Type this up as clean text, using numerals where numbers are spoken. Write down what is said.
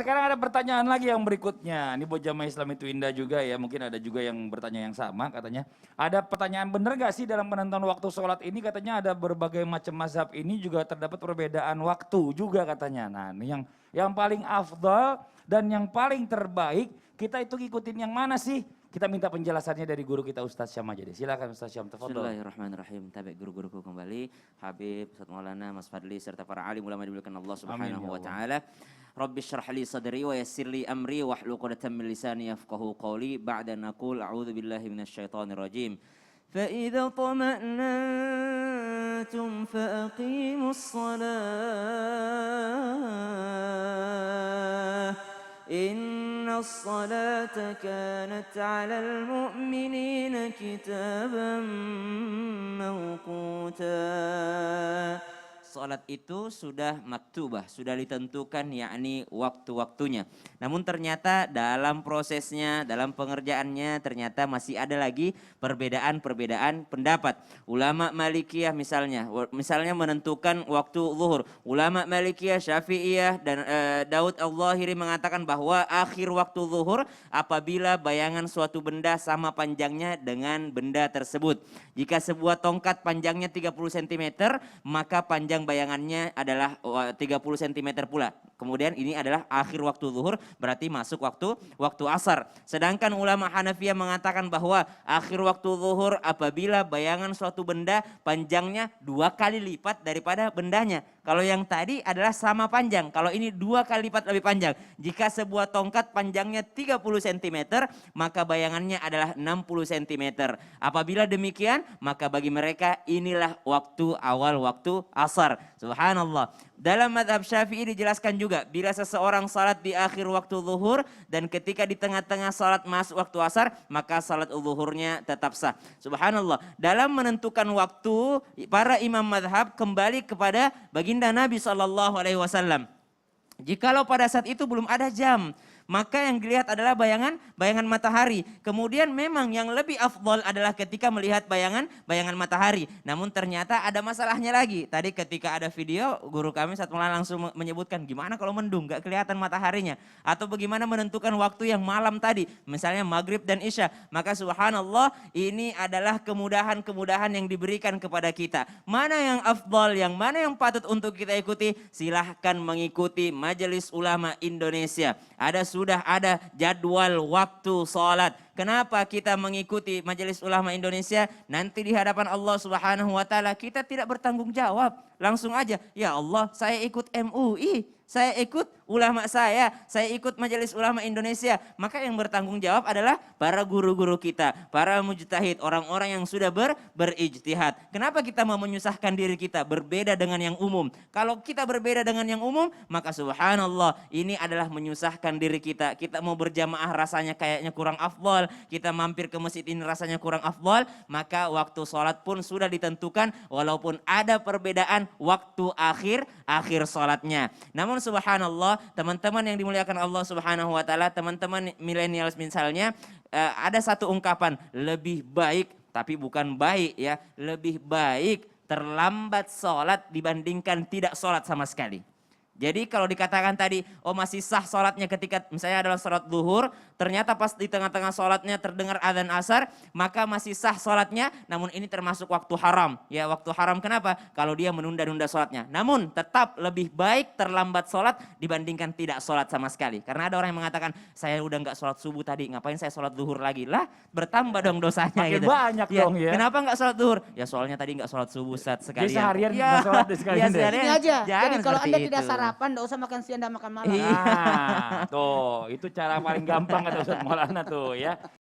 Sekarang ada pertanyaan lagi yang berikutnya. Ini buat jamaah Islam itu indah juga ya. Mungkin ada juga yang bertanya yang sama katanya. Ada pertanyaan benar gak sih dalam penentuan waktu sholat ini katanya ada berbagai macam mazhab ini juga terdapat perbedaan waktu juga katanya. Nah ini yang paling afdal dan yang paling terbaik kita itu ngikutin yang mana sih? Kita minta penjelasannya dari guru kita Ustaz Syam aja deh. Silakan Ustaz Syam, tafadhol. Bismillahirrahmanirrahim. Tabi guru-guruku kembali, Habib, Ustaz Maulana, Mas Fadli serta para alim ulama dimuliakan Allah Subhanahu wa taala. Rabbi shrah li sadri wa yassir li amri wahlul 'uqdatam min lisani yafqahu qawli ba'da naqul a'udzu billahi minasyaitonir rajim. Fa idza tama'nantum fa aqimus shalah. Inna as-salata kanat 'alal mu'minina kitaban mawquta. Salat itu sudah maktubah, sudah ditentukan yakni waktu-waktunya. Namun ternyata dalam prosesnya, dalam pengerjaannya ternyata masih ada lagi perbedaan-perbedaan pendapat. Ulama Malikiyah misalnya menentukan waktu zuhur. Ulama Malikiyah, Syafi'iyah dan Daud Al-Zahiri mengatakan bahwa akhir waktu zuhur apabila bayangan suatu benda sama panjangnya dengan benda tersebut. Jika sebuah tongkat panjangnya 30 cm, maka panjang bayangannya adalah 30 cm pula. Kemudian ini adalah akhir waktu zuhur, berarti masuk waktu asar. Sedangkan ulama Hanafiyah mengatakan bahwa akhir waktu zuhur apabila bayangan suatu benda panjangnya 2 kali lipat daripada bendanya. Kalau yang tadi adalah sama panjang, kalau ini 2 kali lipat lebih panjang. Jika sebuah tongkat panjangnya 30 cm, maka bayangannya adalah 60 cm. Apabila demikian, maka bagi mereka inilah waktu awal waktu asar. Subhanallah. Dalam mazhab Syafi'i dijelaskan juga bila seseorang salat di akhir waktu zuhur dan ketika di tengah-tengah salat masuk waktu asar, maka salat zuhurnya tetap sah. Subhanallah. Dalam menentukan waktu, para imam mazhab kembali kepada baginda Nabi SAW. Jikalau pada saat itu belum ada jam, maka yang dilihat adalah bayangan matahari. Kemudian memang yang lebih afdol adalah ketika melihat bayangan matahari. Namun ternyata ada masalahnya lagi. Tadi ketika ada video, guru kami saat mulai langsung menyebutkan gimana kalau mendung, gak kelihatan mataharinya. Atau bagaimana menentukan waktu yang malam tadi, misalnya maghrib dan isya. Maka subhanallah ini adalah kemudahan-kemudahan yang diberikan kepada kita. Mana yang afdol, yang mana yang patut untuk kita ikuti, silahkan mengikuti Majelis Ulama Indonesia. Sudah ada jadwal waktu salat. Kenapa kita mengikuti Majelis Ulama Indonesia? Nanti di hadapan Allah Subhanahu wa taala kita tidak bertanggung jawab. Langsung aja, ya Allah, saya ikut MUI, saya ikut ulama saya ikut Majelis Ulama Indonesia. Maka yang bertanggung jawab adalah para guru-guru kita, para mujtahid, orang-orang yang sudah berijtihad. Kenapa kita mau menyusahkan diri kita berbeda dengan yang umum? Kalau kita berbeda dengan yang umum, maka subhanallah ini adalah menyusahkan diri kita. Kita mau berjamaah rasanya kayaknya kurang afdal, kita mampir ke masjid ini rasanya kurang afdal, maka waktu sholat pun sudah ditentukan walaupun ada perbedaan waktu akhir sholatnya. Namun subhanallah, teman-teman yang dimuliakan Allah Subhanahu wa taala, teman-teman milenials misalnya, ada satu ungkapan, lebih baik, tapi bukan baik ya, lebih baik terlambat sholat dibandingkan tidak sholat sama sekali. Jadi kalau dikatakan tadi, oh masih sah sholatnya ketika misalnya adalah sholat zuhur, ternyata pas di tengah-tengah sholatnya terdengar adzan asar, maka masih sah sholatnya, namun ini termasuk waktu haram. Ya waktu haram kenapa? Kalau dia menunda-nunda sholatnya. Namun tetap lebih baik terlambat sholat dibandingkan tidak sholat sama sekali. Karena ada orang yang mengatakan, saya udah nggak sholat subuh tadi, ngapain saya sholat zuhur lagi? Lah bertambah dong dosanya. Makin gitu. banyak ya, dong ya. Kenapa nggak sholat zuhur? Ya soalnya tadi nggak sholat subuh sekalian. Jadi seharian ya, nggak sholat sekalian. Ya, seharian. Ini aja, Jangan jadi kalau Anda tidak itu. sarapan, enggak usah makan siang dan makan malam. Iya. Nah, tuh itu cara paling gampang kata Ustaz Maulana tuh ya.